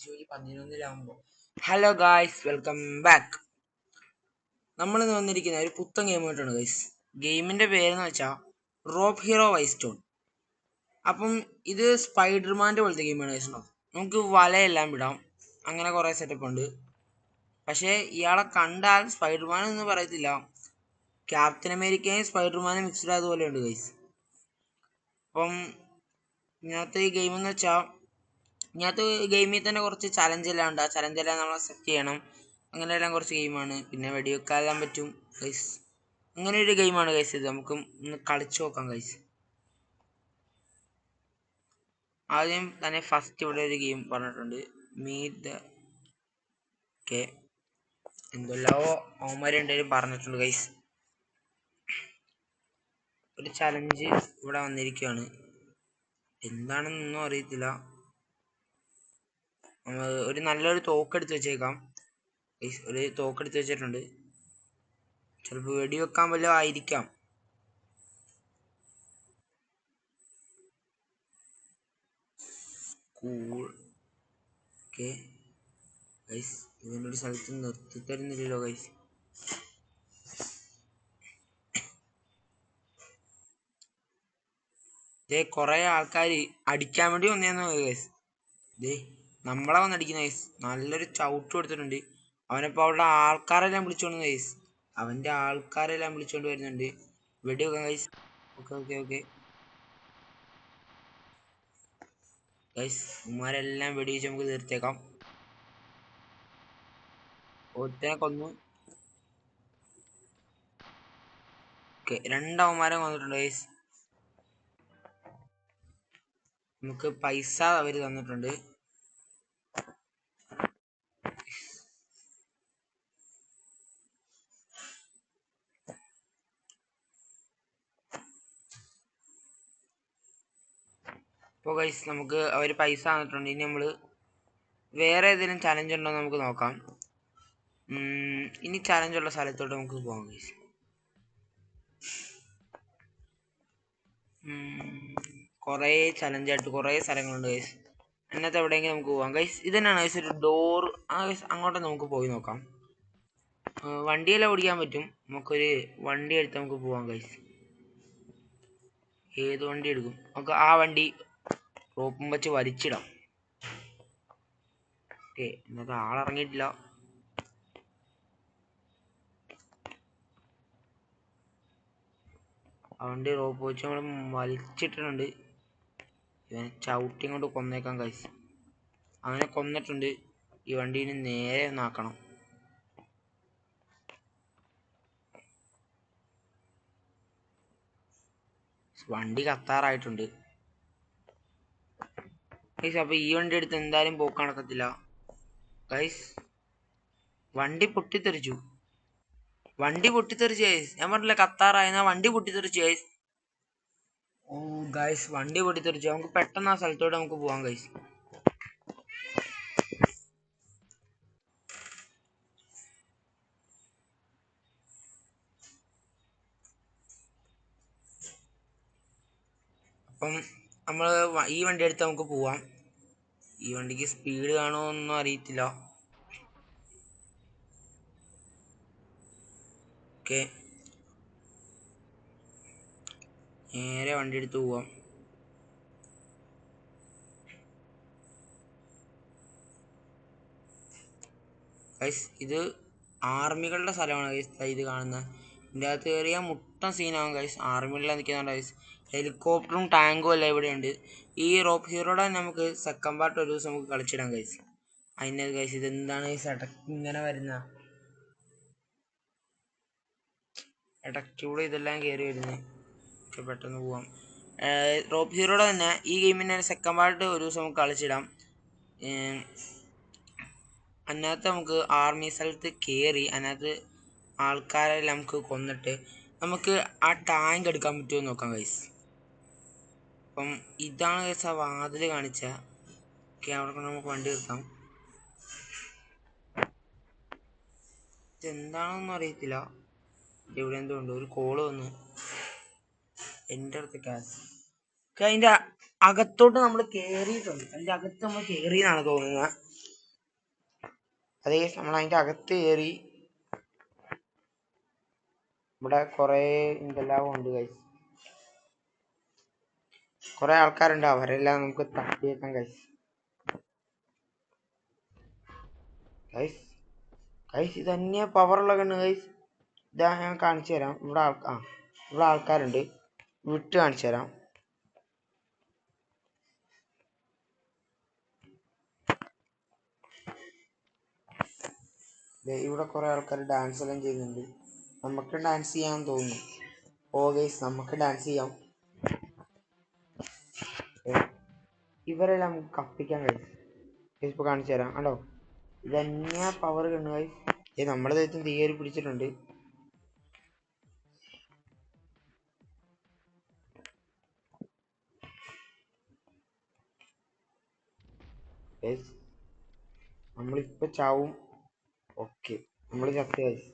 July 11 hello guys, welcome back. നമ്മളിന്ന് വന്നിരിക്കുന്ന ഒരു പുത്തൻ ഗെയിമായിട്ടാണ് ഗൈസ്. ഗെയിമിന്റെ പേരെന്ന് വെച്ചാൽ റോപ്പ് ഹീറോ വൈസ് സ്റ്റോൺ. അപ്പം ഇത് സ്പൈഡർമാൻ്റെ പോലത്തെ ഗെയിമാണ് ഗൈസ്. നമുക്ക് വലയെല്ലാം വിടാം, അങ്ങനെ കുറേ സെറ്റപ്പ് ഉണ്ട്. പക്ഷേ ഇയാളെ കണ്ടാൽ സ്പൈഡർമാൻ എന്ന് പറയത്തില്ല, ക്യാപ്റ്റൻ അമേരിക്കയും സ്പൈഡർമാനും മിക്സ്ഡ് ആയതുപോലെ ഉണ്ട് ഗൈസ്. അപ്പം ഇങ്ങനത്തെ ഈ ഗെയിം എന്ന് വെച്ചാൽ ഇതിനകത്ത് ഗെയിമിൽ തന്നെ കുറച്ച് ചലഞ്ചെല്ലാം ഉണ്ട്. ആ ചലഞ്ചെല്ലാം നമ്മൾ അക്സെപ്റ്റ് ചെയ്യണം. അങ്ങനെയെല്ലാം കുറച്ച് ഗെയിമാണ്. പിന്നെ വെടിവെക്കാനെല്ലാം പറ്റും ഗൈസ്. അങ്ങനെ ഒരു ഗെയിമാണ് ഗൈസ് ഇത്. നമുക്ക് ഒന്ന് കളിച്ചു നോക്കാം ഗൈസ്. ആദ്യം തന്നെ ഫസ്റ്റ് ഇവിടെ ഒരു ഗെയിം പറഞ്ഞിട്ടുണ്ട്, മീറ്റ് ദ കെ എന്തെല്ലോ അവന്മാർ രണ്ടുപേരും പറഞ്ഞിട്ടുണ്ട് ഗൈസ്. ഒരു ചലഞ്ച് ഇവിടെ വന്നിരിക്കുകയാണ്, എന്താണെന്നൊന്നും അറിയത്തില്ല. ഒരു നല്ലൊരു തോക്കെടുത്ത് വെച്ചേക്കാം ഗൈസ്. ഒരു തോക്കെടുത്ത് വെച്ചിട്ടുണ്ട്, ചിലപ്പോൾ വെടിവെക്കാൻ വല്ലതും ആയിരിക്കാം. കൂൾ ഓക്കെ ഗൈസ്, ഇതിനൊരു സ്ഥലത്ത് നിർത്തി തരുന്നില്ലല്ലോ ഗൈസ്. ഇതേ കുറേ ആൾക്കാർ അടിക്കാൻ വേണ്ടി വന്നേന്ന് ഗൈസ്. ഇതേ നമ്മളെ വന്നടിക്കുന്ന ഗൈസ്. നല്ലൊരു ചവിട്ട് കൊടുത്തിട്ടുണ്ട്. അവനിപ്പോൾ അവളുടെ ആൾക്കാരെല്ലാം വിളിച്ചോണ്ട് ഗൈസ്. അവൻ്റെ ആൾക്കാരെല്ലാം വിളിച്ചോണ്ട് വരുന്നുണ്ട്. വെടിവെക്കാം guys. Okay okay okay guys, ഉമ്മാരെല്ലാം വെടിവെച്ച് നമുക്ക് തീർത്തേക്കാം. ഒരുത്തനെ കൊന്നു. ഓക്കെ, രണ്ടവന്മാരെ വന്നിട്ടുണ്ട് ഗൈസ്. നമുക്ക് പൈസ അവർ തന്നിട്ടുണ്ട്. ഇപ്പോൾ ഗൈസ് നമുക്ക് അവർ പൈസ തന്നിട്ടുണ്ട്. ഇനി നമ്മൾ വേറെ ഏതെങ്കിലും ചലഞ്ച് ഉണ്ടോ നമുക്ക് നോക്കാം. ഇനി ചലഞ്ചുള്ള സ്ഥലത്തോട്ട് നമുക്ക് പോകാം ഗൈസ്. കുറേ ചലഞ്ചായിട്ട് കുറേ സ്ഥലങ്ങളുണ്ട് ഗൈസ്. അതിനകത്ത് എവിടെയെങ്കിലും നമുക്ക് പോകാം ഗൈസ്. ഇത് തന്നെയാണ് ഗൈസ് ഒരു ഡോർ. ആ ഗൈസ് അങ്ങോട്ട് നമുക്ക് പോയി നോക്കാം. വണ്ടിയെല്ലാം ഓടിക്കാൻ പറ്റും. നമുക്കൊരു വണ്ടി എടുത്ത് നമുക്ക് പോവാം ഗൈസ്. ഏത് വണ്ടി എടുക്കും? നമുക്ക് ആ വണ്ടി റോപ്പും വെച്ച് വലിച്ചിടാം. ഓക്കെ, ഇന്നത്തെ ആളിറങ്ങിയിട്ടില്ല. ആ വണ്ടി റോപ്പ് വെച്ച് നമ്മൾ വലിച്ചിട്ടിട്ടുണ്ട്. ഇവനെ ചവിട്ടി കൊണ്ട് കൊന്നേക്കാം ഗൈസ്. അവനെ കൊന്നിട്ടുണ്ട്. ഈ വണ്ടീന് നേരെ ഒന്നാക്കണം. വണ്ടി കത്താറായിട്ടുണ്ട് ഗൈസ്. അപ്പോൾ ഈ വണ്ടി എടുത്ത് എന്തായാലും പോക്ക് നടക്കത്തില്ല ഗൈസ്. വണ്ടി പൊട്ടിത്തെറിച്ചു. വണ്ടി പൊട്ടിത്തെറിച്ച് ഗൈസ്. ഞാൻ പറഞ്ഞില്ല കത്താറായെന്നാ. വണ്ടി പൊട്ടിത്തെറിച്ച് ഗൈസ്. ഓ ഗൈസ്, വണ്ടി പൊട്ടിത്തെറിച്ചു. നമുക്ക് പെട്ടെന്ന് ആ സ്ഥലത്തോട്ട് നമുക്ക് പോവാം ഗൈസ്. അപ്പം നമ്മൾ ഈ വണ്ടി എടുത്ത് നമുക്ക് പോവാം. ഈ വണ്ടിക്ക് സ്പീഡ് കാണുമോന്നൊന്നും അറിയത്തില്ല. ഓക്കെ, നേരെ വണ്ടി എടുത്ത് പോവാം. ഗൈസ് ഇത് ആർമികളുടെ സ്ഥലമാണ് ഗൈസ്. ഇത് കാണുന്നത് ഇതിൻ്റെ അകത്ത് കയറിയാൽ മുട്ടൻ സീനാകും ഗൈസ്. ആർമികളിൽ നിൽക്കുന്നുണ്ട് ഗൈസ്. ഹെലികോപ്റ്ററും ടാങ്കും എല്ലാം ഇവിടെയുണ്ട്. ഈ റോപ്പ് ഹീറോയുടെ നമുക്ക് സെക്കൻഡ് പാർട്ട് ഒരു ദിവസം നമുക്ക് കളിച്ചിടാം ഗൈസ്. അതിൻ്റെ ഗൈസ് ഇതെന്താണ് ഗൈസ് ഇങ്ങനെ വരുന്ന ഇടയ്ക്കൂടെ ഇതെല്ലാം കയറി വരുന്നത്. ഒക്കെ പെട്ടെന്ന് പോവാം. റോപ്പ് ഹീറോയുടെ തന്നെ ഈ ഗെയിമിൻ്റെ സെക്കൻഡ് പാർട്ട് ഒരു ദിവസം നമുക്ക് കളിച്ചിടാം. അതിനകത്ത് നമുക്ക് ആർമി സ്ഥലത്ത് കയറി അതിനകത്ത് ആൾക്കാരെല്ലാം നമുക്ക് കൊന്നിട്ട് നമുക്ക് ആ ടാങ്ക് എടുക്കാൻ പറ്റുമോ നോക്കാം ഗൈസ്. അപ്പം ഇതാണ് ഗൈസ് ആ വാതിൽ കാണിച്ച. ഓക്കെ, അവിടെ കൊണ്ട് നമുക്ക് വണ്ടി നിർത്താം. ഇതെന്താണെന്നൊന്നും അറിയത്തില്ല. ഇവിടെ എന്തുകൊണ്ട് ഒരു കോള് വന്നു എൻ്റെ അടുത്തേക്ക്. ഓക്കെ, അതിൻ്റെ അകത്തോട്ട് നമ്മൾ കയറിയിട്ടുണ്ട്. അതിൻ്റെ അകത്ത് നമ്മൾ കയറിയെന്നാണ് തോന്നുന്നത്. അത് ഗൈസ് നമ്മൾ അതിൻ്റെ അകത്ത് കയറി ഇവിടെ കുറേ എന്തെല്ലാം ഉണ്ട് ഗൈസ്. കുറേ ആൾക്കാരുണ്ട്, അവരെല്ലാം നമുക്ക് തട്ടിയേക്കാം ഗൈസ്. ഗൈസ് ഗൈസ് ഇത് തന്നെ പവറുള്ള കണ്ണ് ഗൈസ്. ഇതാ ഞാൻ കാണിച്ചു തരാം. ഇവിടെ ആൾക്കാരുണ്ട്, വിട്ട് കാണിച്ചു തരാം. ഇവിടെ കുറെ ആൾക്കാർ ഡാൻസ് എല്ലാം ചെയ്യുന്നുണ്ട്. നമുക്ക് ഡാൻസ് ചെയ്യാൻ തോന്നുന്നു. ഓ ഗൈസ് നമുക്ക് ഡാൻസ് ചെയ്യാം. ഇവരെല്ലാം നമുക്ക് കപ്പിക്കാൻ കഴിയും. ഇപ്പൊ കാണിച്ചു തരാം. കണ്ടോ, ഇതന്നെയാ പവർ കണ്ണു ഗൈസ്. നമ്മുടെ ദൈവത്തിന് തീയേറി പിടിച്ചിട്ടുണ്ട്. നമ്മളിപ്പോ ചാവും. ഓക്കെ, നമ്മൾ ചത്ത് ഗൈസ്.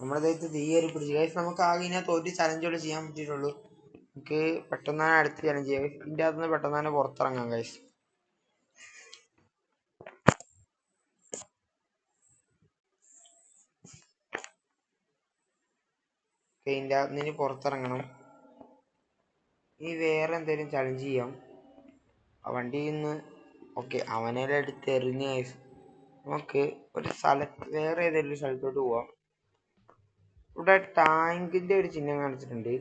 നമ്മുടെ ദൈവത്ത് തീയേറി പിടിച്ചു ഗൈസ്. നമുക്ക് ആകെ ഇതിനകത്ത് ഒരു ചലഞ്ചുകൾ ചെയ്യാൻ പറ്റിയിട്ടുള്ളൂ. നമുക്ക് പെട്ടെന്ന് തന്നെ അടുത്ത് ചലഞ്ച് ചെയ്യാം. ഇതിൻ്റെ അകത്ത് നിന്ന് പെട്ടെന്ന് തന്നെ പുറത്തിറങ്ങാം ഗൈസ്. ഇതിൻ്റെ അകത്ത് നിന്ന് പുറത്തിറങ്ങണം. ഇനി വേറെ എന്തെങ്കിലും ചലഞ്ച് ചെയ്യാം. ആ വണ്ടിയിൽ നിന്ന് ഓക്കെ അവനെല്ലാം എടുത്ത് എറിഞ്ഞ് ഗൈസ്. നമുക്ക് ഒരു സ്ഥലത്ത് വേറെ ഏതെങ്കിലും സ്ഥലത്തോട്ട് പോവാം. ഇവിടെ ടാങ്കിൻ്റെ ഒരു ചിഹ്നം കാണിച്ചിട്ടുണ്ട്.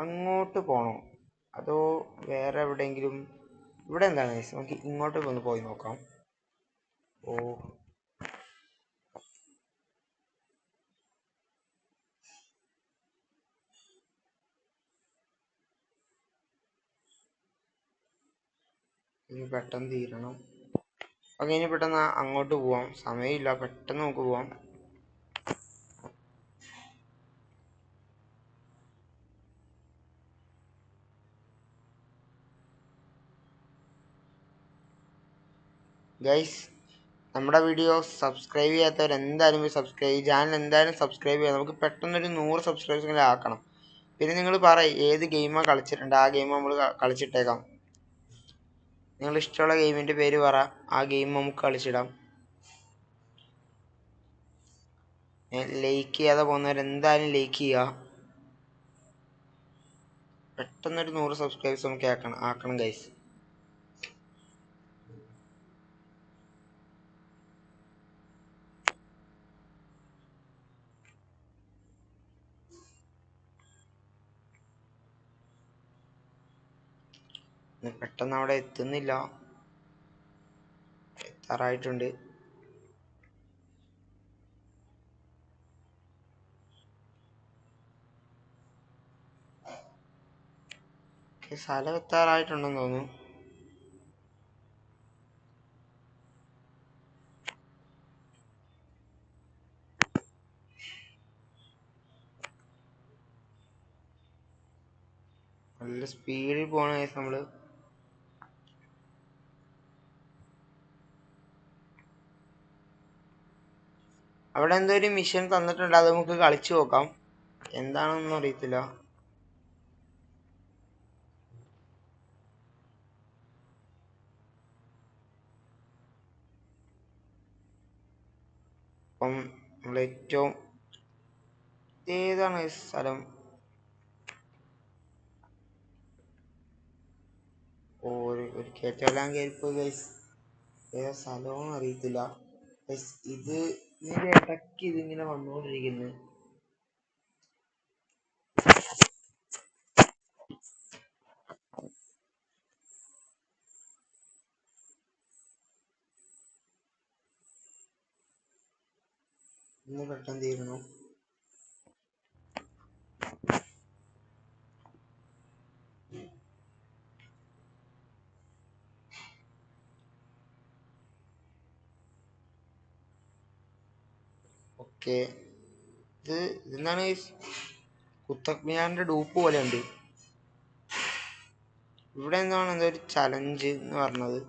അങ്ങോട്ട് പോകണോ അതോ വേറെ എവിടെയെങ്കിലും? ഇവിടെ എന്താണ് ഗൈസ്, നമുക്ക് ഇങ്ങോട്ട് ഒന്ന് പോയി നോക്കാം. ഓ ഇനി പെട്ടെന്ന് തീരണം. ഓക്കെ, ഇനി പെട്ടെന്ന് അങ്ങോട്ട് പോവാം. സമയമില്ല, പെട്ടെന്ന് നമുക്ക് പോവാം. ഗൈസ് നമ്മുടെ വീഡിയോ സബ്സ്ക്രൈബ് ചെയ്യാത്തവർ എന്തായാലും ചാനൽ എന്തായാലും സബ്സ്ക്രൈബ് ചെയ്യാം. നമുക്ക് പെട്ടെന്നൊരു 100 സബ്സ്ക്രൈബേഴ്സെങ്കിലും ആക്കണം. പിന്നെ നിങ്ങൾ പറയും ഏത് ഗെയിമാണ് കളിച്ചിട്ടുണ്ട്, ആ ഗെയിം നമ്മൾ കളിച്ചിട്ടേക്കാം. നിങ്ങൾ ഇഷ്ടമുള്ള ഗെയിമിൻ്റെ പേര് പറ, ആ ഗെയിം നമുക്ക് കളിച്ചിടാം. ലൈക്ക് ചെയ്യാതെ പോകുന്നവർ എന്തായാലും ലൈക്ക് ചെയ്യുക. പെട്ടെന്നൊരു 100 സബ്സ്ക്രൈബേഴ്സ് നമുക്ക് ആക്കണം ഗൈസ്. പെട്ടെന്ന് അവിടെ എത്തുന്നില്ല. എത്താറായിട്ടുണ്ട്. സ്ഥലം എത്താറായിട്ടുണ്ടെന്ന് തോന്നുന്നു. നല്ല സ്പീഡിൽ പോകണ കേസ് നമ്മള്. അവിടെ എന്തോ ഒരു മിഷൻ തന്നിട്ടുണ്ട്, അത് നമുക്ക് കളിച്ചു നോക്കാം. എന്താണെന്നൊന്നും അറിയത്തില്ല. അപ്പം നമ്മൾ ഏറ്റവും ഏതാണ് സ്ഥലം? ഒരു കയറ്റെല്ലാം കയറിപ്പോയി ഗൈസ്. ഏതാ സ്ഥലവും അറിയത്തില്ല ഗൈസ്. ഇതിന്റെ ഇടയ്ക്ക് ഇതിങ്ങനെ വന്നുകൊണ്ടിരിക്കുന്നു. ഇന്ന് പെട്ടെന്ന് തീരുന്നു. ഓക്കെ, ഇതെന്താണ് കുത്തബ് മിനാറിന്റെ ഡൂപ്പ് പോലെ ഉണ്ട്. ഇവിടെ എന്താണ് എന്തോ ഒരു ചലഞ്ച് എന്ന് പറഞ്ഞത്.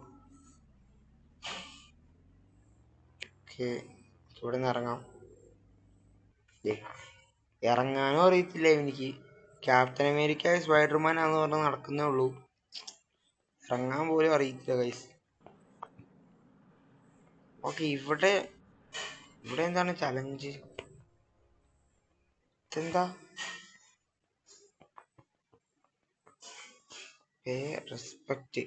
ഓക്കെ, ഇവിടെ നിന്ന് ഇറങ്ങാം. ഇറങ്ങാനും അറിയത്തില്ല എനിക്ക്. ക്യാപ്റ്റൻ അമേരിക്ക സ്പൈഡർമാൻ ആണെന്ന് പറഞ്ഞ് നടക്കുന്നേ ഉള്ളൂ. ഇറങ്ങാൻ പോലും അറിയത്തില്ല ഗൈസ്. ഓക്കെ, ഇവിടെ എന്താണ് ചലഞ്ച്? ഇതെന്താ? പേ റെസ്പെക്റ്റ്.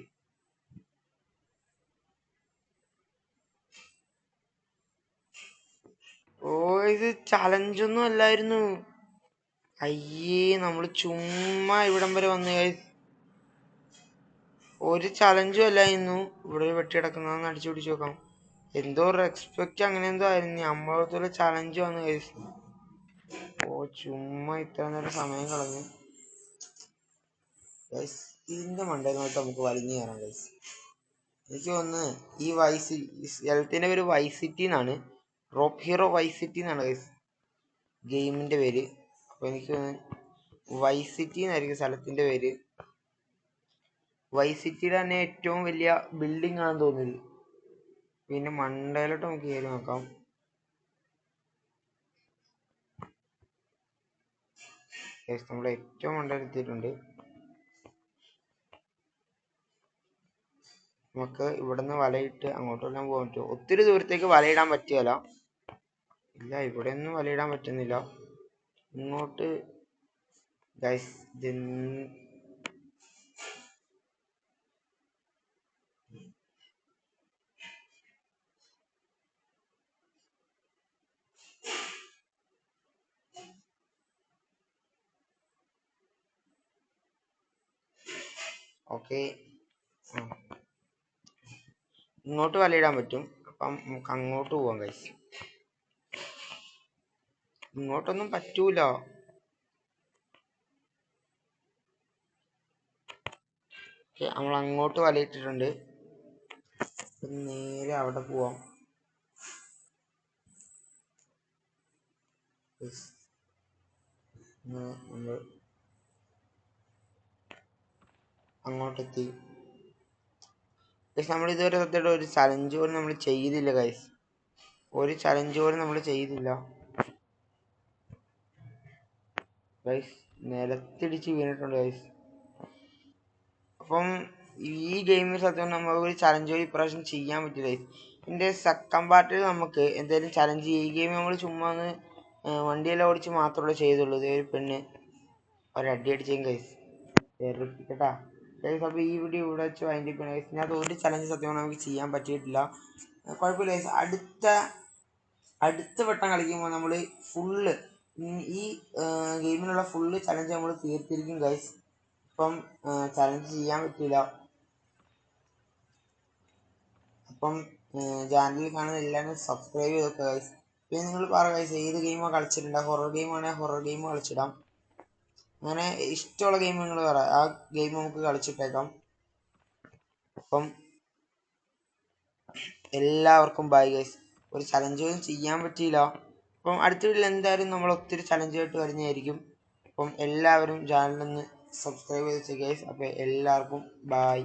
ഓ, ഇത് ചലഞ്ചൊന്നും അല്ലായിരുന്നു. അയ്യേ, നമ്മള് ചുമ്മാ ഇവിടം വരെ വന്നു. ഒരു ചലഞ്ചും അല്ലായിരുന്നു. ഇവിടെ ഒരു വെട്ടി കിടക്കുന്നതെന്ന് അടിച്ചു പിടിച്ച് നോക്കാം. എന്തോ റെസ്പെക്റ്റ് അങ്ങനെ എന്തോ ആയിരുന്നു. നമ്മളടുത്തുള്ള ചലഞ്ച് വന്നു ഗൈസ്. ഓ, ചുമ്മാ ഇത്ര നേരം സമയം കളഞ്ഞു ഗൈസ്. ഇതിന്റെ മണ്ടയിൽ നോട്ട് നമുക്ക് വലിഞ്ഞു കയറാം ഗൈസ്. എനിക്ക് തോന്നുന്നു ഈ സ്ഥലത്തിന്റെ പേര് വൈസ് സിറ്റി എന്നാണ്. റോപ്പ് ഹീറോ വൈസ് സിറ്റി എന്നാണ് ഗൈസ് ഗെയിമിന്റെ പേര്. അപ്പൊ എനിക്ക് തോന്നുന്നു വൈസ് സിറ്റി എന്നായിരിക്കും സ്ഥലത്തിന്റെ പേര്. വൈസ് സിറ്റിയുടെ തന്നെ ഏറ്റവും വലിയ ബിൽഡിംഗ് ആണെന്ന് തോന്നുന്നത്. പിന്നെ മണ്ടയിലോട്ട് നമുക്ക് കയറി നോക്കാം. നമ്മൾ ഏറ്റവും മണ്ടയിലെത്തിയിട്ടുണ്ട്. നമുക്ക് ഇവിടുന്ന് വലയിട്ട് അങ്ങോട്ടെല്ലാം പോകാൻ പറ്റും. ഒത്തിരി ദൂരത്തേക്ക് വലയിടാൻ പറ്റിയല്ല. ഇല്ല, ഇവിടെ ഒന്നും വലയിടാൻ പറ്റുന്നില്ല. ഇങ്ങോട്ട് ഗൈസ് ഓക്കെ, ഇങ്ങോട്ട് വലയിടാൻ പറ്റും. അപ്പം നമുക്ക് അങ്ങോട്ട് പോവാം ഗൈസ്. ഇങ്ങോട്ടൊന്നും പറ്റൂല. നമ്മൾ അങ്ങോട്ട് വലയിട്ടിട്ടുണ്ട്. നേരെ അവിടെ പോവാം. നമ്മൾ അങ്ങോട്ടെത്തി. പക്ഷെ നമ്മൾ ഇതുവരെ സത്യമായിട്ട് ഒരു ചലഞ്ച് പോലും നമ്മൾ ചെയ്തില്ല ഗൈസ്. ഒരു ചലഞ്ച് പോലും നമ്മൾ ചെയ്തില്ല ഗൈസ്. നിലത്തിടിച്ച് വീണിട്ടുണ്ട് ഗൈസ്. അപ്പം ഈ ഗെയിമിൽ സത്യം നമുക്ക് ഒരു ചലഞ്ച് പോലും ഇപ്രാവശ്യം ചെയ്യാൻ പറ്റില്ല ഗൈസ്. ഇതിൻ്റെ സെക്കൻഡ് പാർട്ടിൽ നമുക്ക് എന്തെങ്കിലും ചലഞ്ച് ഈ ഗെയിം നമ്മൾ ചുമ്മാ ഒന്ന് വണ്ടിയെല്ലാം ഓടിച്ച് മാത്രമേ ചെയ്തുള്ളൂ. ഇതേ ഒരു പെണ്ണ് ഒരടി അടിച്ചേക്കും ഗൈസ്. കേട്ടാ ഗൈസ്. അപ്പോൾ ഈ വീഡിയോ ഇവിടെ വെച്ച് വൈൻഡ് അപ്പ് ചെയ്യണം ഗൈസ്. ഇതിനകത്ത് ഒരു ചലഞ്ച് സത്യം നമുക്ക് ചെയ്യാൻ പറ്റിയിട്ടില്ല. കുഴപ്പമില്ല ഗൈസ്. അടുത്ത വട്ടം കളിക്കുമ്പോൾ നമ്മൾ ഫുള്ള് ഈ ഗെയിമിലുള്ള ഫുള്ള് ചലഞ്ച് നമ്മൾ തീർത്തിരിക്കും ഗൈസ്. ഇപ്പം ചലഞ്ച് ചെയ്യാൻ പറ്റില്ല. അപ്പം ചാനലിൽ കാണുന്ന എല്ലാവരും സബ്സ്ക്രൈബ് ചെയ്തൊക്കെ ഗൈസ്. പിന്നെ നിങ്ങൾ പറ ഗൈസ്, ഏത് ഗെയിമാണ് കളിച്ചിട്ടുണ്ടാകും? ഹൊറർ ഗെയിം ആണെങ്കിൽ ഹൊറർ ഗെയിം കളിച്ചിടാം. അങ്ങനെ ഇഷ്ടമുള്ള ഗെയിം നിങ്ങൾ പറ, ആ ഗെയിം നമുക്ക് കളിച്ചിട്ടേക്കാം. അപ്പം എല്ലാവർക്കും ബൈ ഗൈസ്. ഒരു ചലഞ്ച് പോലും ചെയ്യാൻ പറ്റിയില്ല. അപ്പം അടുത്ത വീട്ടിൽ എന്തായാലും നമ്മൾ ഒത്തിരി ചലഞ്ചായിട്ട് വരുന്നതായിരിക്കും. അപ്പം എല്ലാവരും ചാനലൊന്ന് സബ്സ്ക്രൈബ് ചെയ്ത് ഗൈസ്. അപ്പോൾ എല്ലാവർക്കും ബൈ.